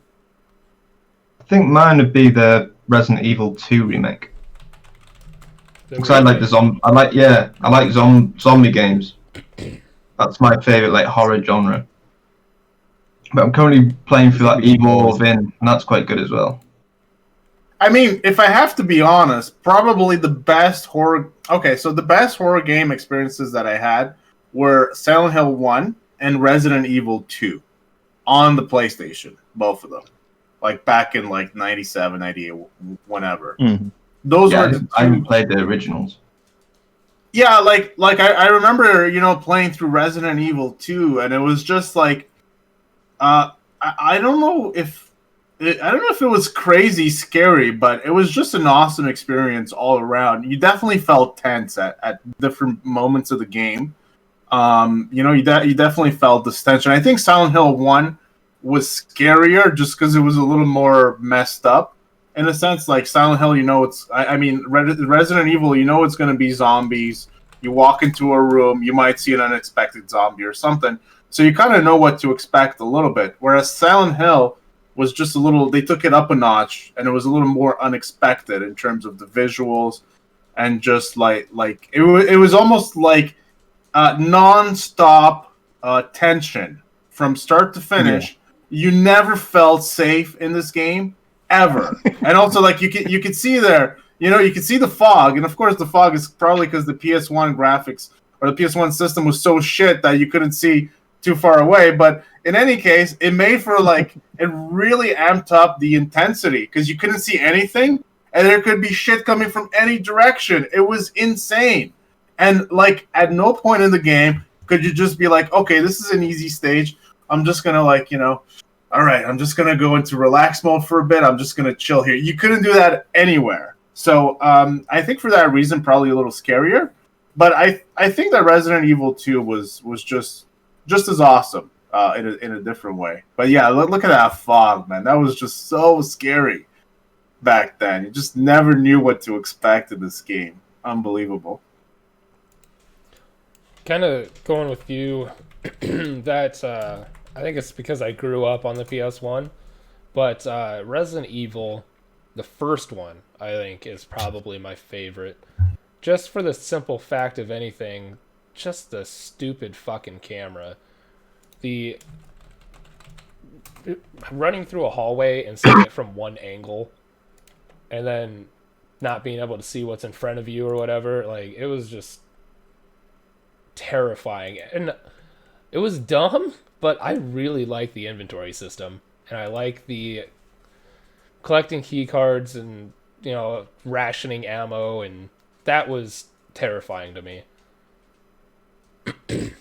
I think mine would be the Resident Evil 2 remake. Because I like zombie games. That's my favorite like horror genre. But I'm currently playing through that Evil Within, and that's quite good as well. I mean, if I have to be honest, probably the best horror. Okay, so the best horror game experiences that I had were Silent Hill 1 and Resident Evil 2 on the PlayStation, both of them. Like back in like 97, 98, whenever. Those were I haven't played the originals. Yeah, like I remember, playing through Resident Evil 2, and it was just like, I don't know if it was crazy scary, but it was just an awesome experience all around. You definitely felt tense at different moments of the game. You definitely felt this tension. I think Silent Hill 1 was scarier just because it was a little more messed up. In a sense, like Silent Hill, Resident Evil, it's going to be zombies. You walk into a room, you might see an unexpected zombie or something. So you kind of know what to expect a little bit. Whereas Silent Hill was just they took it up a notch, and it was a little more unexpected in terms of the visuals, and just like it was almost like non-stop tension from start to finish. Yeah. You never felt safe in this game. Ever. And also, like, you could see there, you could see the fog, and of course the fog is probably because the PS1 graphics or the PS1 system was so shit that you couldn't see too far away. But in any case, it made for like, it really amped up the intensity because you couldn't see anything, and there could be shit coming from any direction. It was insane. And like, at no point in the game could you just be like, okay, this is an easy stage, I'm just gonna like, all right, I'm just going to go into relax mode for a bit. I'm just going to chill here. You couldn't do that anywhere. So I think for that reason, probably a little scarier. But I think that Resident Evil 2 was just as awesome in a different way. But yeah, look at that fog, man. That was just so scary back then. You just never knew what to expect in this game. Unbelievable. Kind of going with you, that... I think it's because I grew up on the PS1, but Resident Evil, the first one, I think, is probably my favorite. Just for the simple fact of anything, just the stupid fucking camera. The running through a hallway and seeing it from one angle, and then not being able to see what's in front of you or whatever, like, it was just terrifying. And it was dumb, but I really like the inventory system, and I like the collecting key cards and, rationing ammo, and that was terrifying to me. Look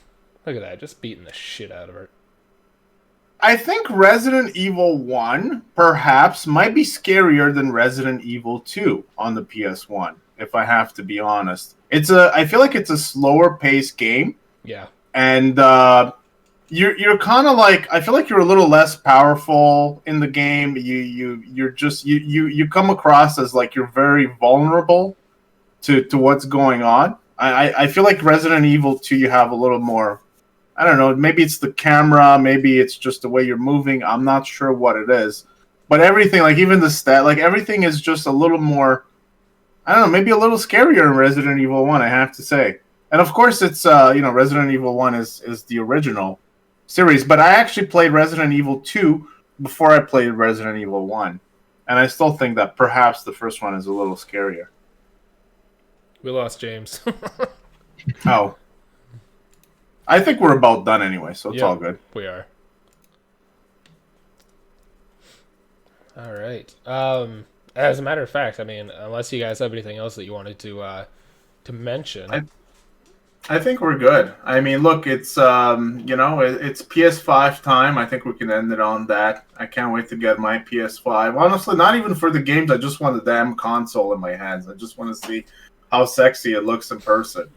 at that, just beating the shit out of her. I think Resident Evil 1 perhaps might be scarier than Resident Evil 2 on the PS1, if I have to be honest. I feel like it's a slower paced game. Yeah. And you're kind of like, I feel like you're a little less powerful in the game. You come across as like you're very vulnerable to what's going on. I feel like Resident Evil 2, you have a little more, I don't know, maybe it's the camera, maybe it's just the way you're moving. I'm not sure what it is. But everything, like even the stat, like everything is just a little more, I don't know, maybe a little scarier in Resident Evil 1, I have to say. And of course it's, Resident Evil 1 is the original series, but I actually played Resident Evil 2 before I played Resident Evil 1, and I still think that perhaps the first one is a little scarier. We lost James. Oh. I think we're about done anyway, so it's all good. We are. All right. As a matter of fact, I mean, unless you guys have anything else that you wanted to to mention? I think we're good. I mean, look, it's it's PS5 time. I think we can end it on that. I can't wait to get my PS5. Honestly, not even for the games. I just want the damn console in my hands. I just want to see how sexy it looks in person.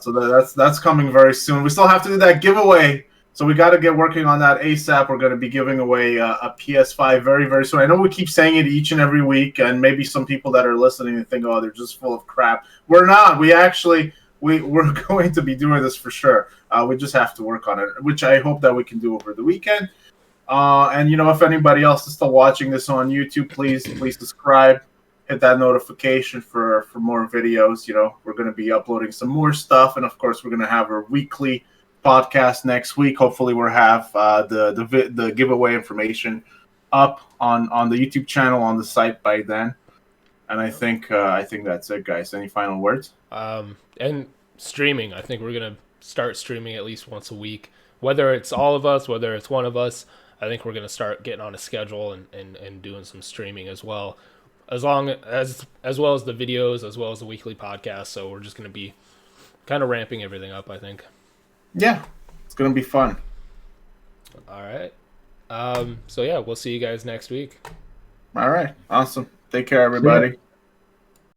So that's coming very soon. We still have to do that giveaway. So we got to get working on that ASAP. We're going to be giving away a PS5 very, very soon. I know we keep saying it each and every week, and maybe some people that are listening and think, oh, they're just full of crap. We're not. We're going to be doing this for sure. We just have to work on it, which I hope that we can do over the weekend. And if anybody else is still watching this on YouTube, please subscribe, hit that notification for more videos. We're going to be uploading some more stuff, and of course, we're going to have our weekly podcast next week. Hopefully, we'll have the giveaway information up on the YouTube channel on the site by then. And I think that's it, guys. Any final words? And streaming. I think we're gonna start streaming at least once a week. Whether it's all of us, whether it's one of us, I think we're gonna start getting on a schedule and doing some streaming as well. As well as the videos, as well as the weekly podcast. So we're just gonna be kind of ramping everything up, I think. Yeah, it's gonna be fun. All right. So yeah, we'll see you guys next week. All right, awesome. Take care, everybody.